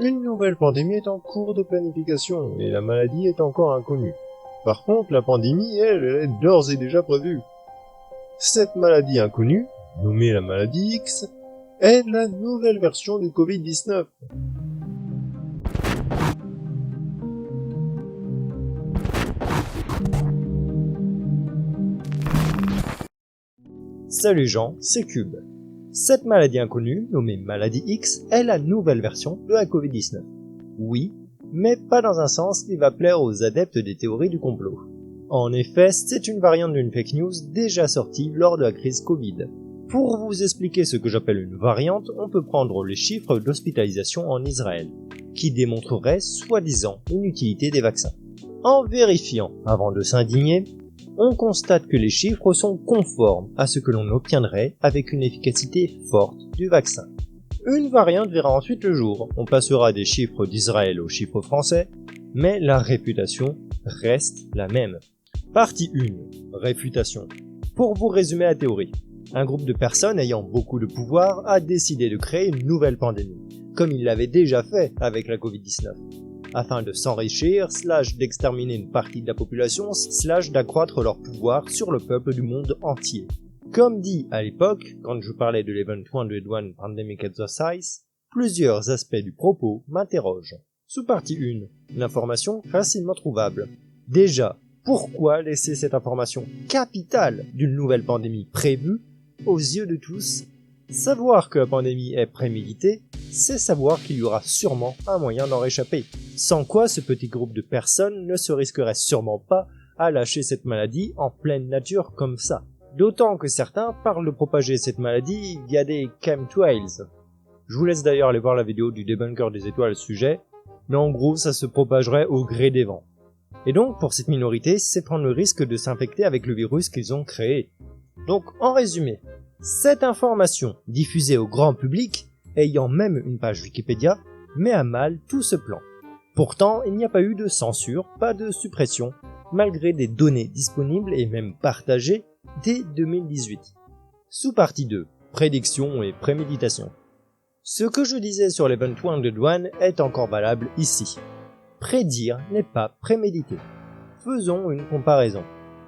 Une nouvelle pandémie est en cours de planification et la maladie est encore inconnue. Par contre, la pandémie, elle est d'ores et déjà prévue. Cette maladie inconnue, nommée la maladie X, est la nouvelle version du Covid-19. Salut Jean, c'est Cube. Cette maladie inconnue, nommée maladie X, est la nouvelle version de la Covid-19. Oui, mais pas dans un sens qui va plaire aux adeptes des théories du complot. En effet, c'est une variante d'une fake news déjà sortie lors de la crise Covid. Pour vous expliquer ce que j'appelle une variante, on peut prendre les chiffres d'hospitalisation en Israël, qui démontreraient soi-disant l'inutilité des vaccins. En vérifiant, avant de s'indigner, on constate que les chiffres sont conformes à ce que l'on obtiendrait avec une efficacité forte du vaccin. Une variante verra ensuite le jour, on passera des chiffres d'Israël aux chiffres français, mais la réputation reste la même. Partie 1. Réfutation. Pour vous résumer la théorie, un groupe de personnes ayant beaucoup de pouvoir a décidé de créer une nouvelle pandémie, comme il l'avait déjà fait avec la Covid-19. Afin de s'enrichir, / d'exterminer une partie de la population, / d'accroître leur pouvoir sur le peuple du monde entier. Comme dit à l'époque, quand je parlais de l'Event 101 Pandemic Exercise, plusieurs aspects du propos m'interrogent. Sous partie 1, l'information facilement trouvable. Déjà, pourquoi laisser cette information capitale d'une nouvelle pandémie prévue aux yeux de tous? Savoir que la pandémie est préméditée, c'est savoir qu'il y aura sûrement un moyen d'en réchapper. Sans quoi ce petit groupe de personnes ne se risquerait sûrement pas à lâcher cette maladie en pleine nature comme ça. D'autant que certains parlent de propager cette maladie via des chemtrails. Je vous laisse d'ailleurs aller voir la vidéo du débunker des étoiles à ce sujet, mais en gros ça se propagerait au gré des vents. Et donc pour cette minorité, c'est prendre le risque de s'infecter avec le virus qu'ils ont créé. Donc en résumé, cette information diffusée au grand public, ayant même une page Wikipédia, met à mal tout ce plan. Pourtant, il n'y a pas eu de censure, pas de suppression, malgré des données disponibles et même partagées dès 2018. Sous partie 2, prédiction et préméditation. Ce que je disais sur l'Event 101 est encore valable ici. Prédire n'est pas préméditer. Faisons une comparaison.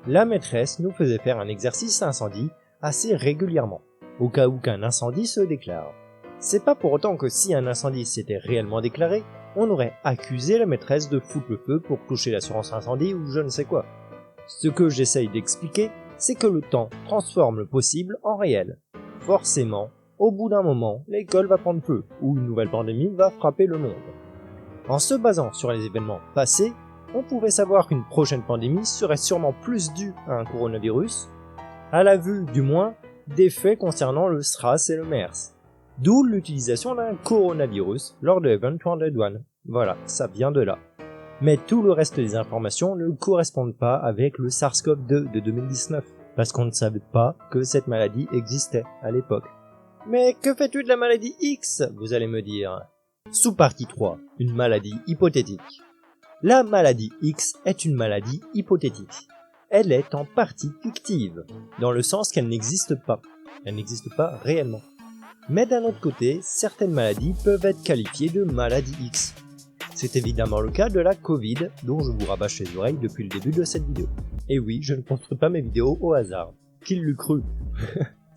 La maîtresse nous faisait faire un exercice incendie assez régulièrement, au cas où qu'un incendie se déclare. C'est pas pour autant que si un incendie s'était réellement déclaré, on aurait accusé la maîtresse de foutre le feu pour toucher l'assurance incendie ou je ne sais quoi. Ce que j'essaye d'expliquer, c'est que le temps transforme le possible en réel. Forcément, au bout d'un moment, l'école va prendre feu, ou une nouvelle pandémie va frapper le monde. En se basant sur les événements passés, on pouvait savoir qu'une prochaine pandémie serait sûrement plus due à un coronavirus, à la vue du moins des faits concernant le SRAS et le MERS. D'où l'utilisation d'un coronavirus lors de l'Event 101. Voilà, ça vient de là. Mais tout le reste des informations ne correspondent pas avec le SARS-CoV-2 de 2019, parce qu'on ne savait pas que cette maladie existait à l'époque. Mais que fais-tu de la maladie X, vous allez me dire? Sous partie 3, une maladie hypothétique. La maladie X est une maladie hypothétique. Elle est en partie fictive, dans le sens qu'elle n'existe pas. Elle n'existe pas réellement. Mais d'un autre côté, certaines maladies peuvent être qualifiées de maladies X. C'est évidemment le cas de la Covid, dont je vous rabâche les oreilles depuis le début de cette vidéo. Et oui, je ne construis pas mes vidéos au hasard. Qui l'eût cru?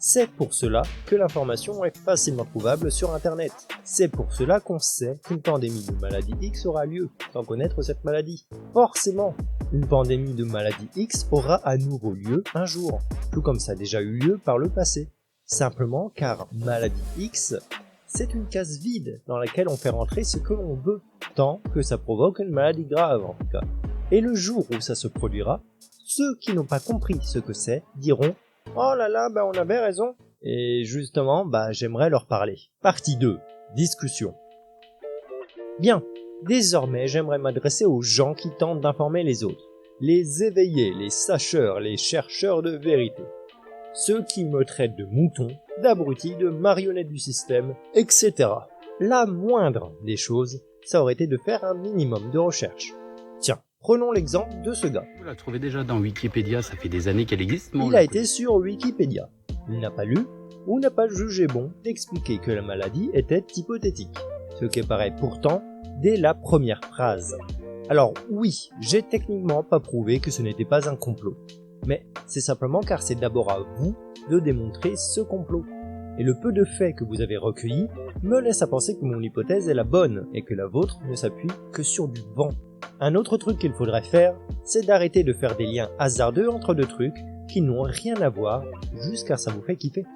C'est pour cela que l'information est facilement trouvable sur internet. C'est pour cela qu'on sait qu'une pandémie de maladie X aura lieu, sans connaître cette maladie. Forcément, une pandémie de maladie X aura à nouveau lieu un jour, tout comme ça a déjà eu lieu par le passé. Simplement car maladie X, c'est une case vide dans laquelle on fait rentrer ce que l'on veut, tant que ça provoque une maladie grave en tout cas. Et le jour où ça se produira, ceux qui n'ont pas compris ce que c'est diront « Oh là là, on avait raison !» Et justement, j'aimerais leur parler. Partie 2. Discussion. Bien, désormais j'aimerais m'adresser aux gens qui tentent d'informer les autres. Les éveillés, les sacheurs, les chercheurs de vérité. Ceux qui me traitent de mouton, d'abruti, de marionnette du système, etc. La moindre des choses, ça aurait été de faire un minimum de recherche. Tiens, prenons l'exemple de ce gars. Vous la trouvez déjà dans Wikipédia, ça fait des années qu'elle existe. Il a été sur Wikipédia. Il n'a pas lu ou n'a pas jugé bon d'expliquer que la maladie était hypothétique. ce qui paraît pourtant dès la première phrase. Alors oui, j'ai techniquement pas prouvé que ce n'était pas un complot, mais c'est simplement car c'est d'abord à vous de démontrer ce complot. Et le peu de faits que vous avez recueillis me laisse à penser que mon hypothèse est la bonne et que la vôtre ne s'appuie que sur du vent. Un autre truc qu'il faudrait faire, c'est d'arrêter de faire des liens hasardeux entre deux trucs qui n'ont rien à voir jusqu'à ça vous fait kiffer.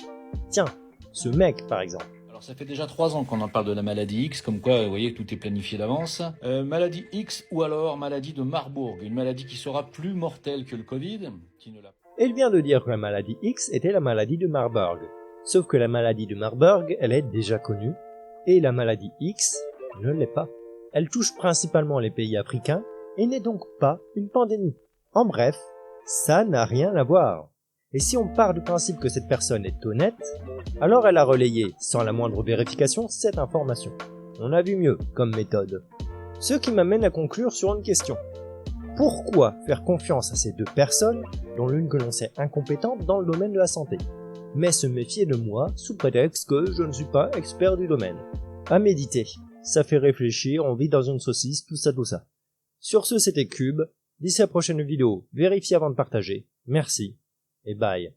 Tiens, ce mec par exemple. Alors ça fait déjà 3 ans qu'on en parle de la maladie X, comme quoi vous voyez tout est planifié d'avance. Maladie X ou alors maladie de Marburg, une maladie qui sera plus mortelle que le Covid, qui ne l'a. Il vient de dire que la maladie X était la maladie de Marburg. Sauf que la maladie de Marburg, elle est déjà connue, et la maladie X ne l'est pas. Elle touche principalement les pays africains, et n'est donc pas une pandémie. En bref, ça n'a rien à voir. Et si on part du principe que cette personne est honnête, alors elle a relayé, sans la moindre vérification, cette information. On a vu mieux comme méthode. Ce qui m'amène à conclure sur une question. Pourquoi faire confiance à ces deux personnes, dont l'une que l'on sait incompétente dans le domaine de la santé, mais se méfier de moi sous prétexte que je ne suis pas expert du domaine? À méditer. Ça fait réfléchir, on vit dans une saucisse, tout ça. Sur ce, c'était Cube. D'ici à la prochaine vidéo, vérifiez avant de partager. Merci. Et bye.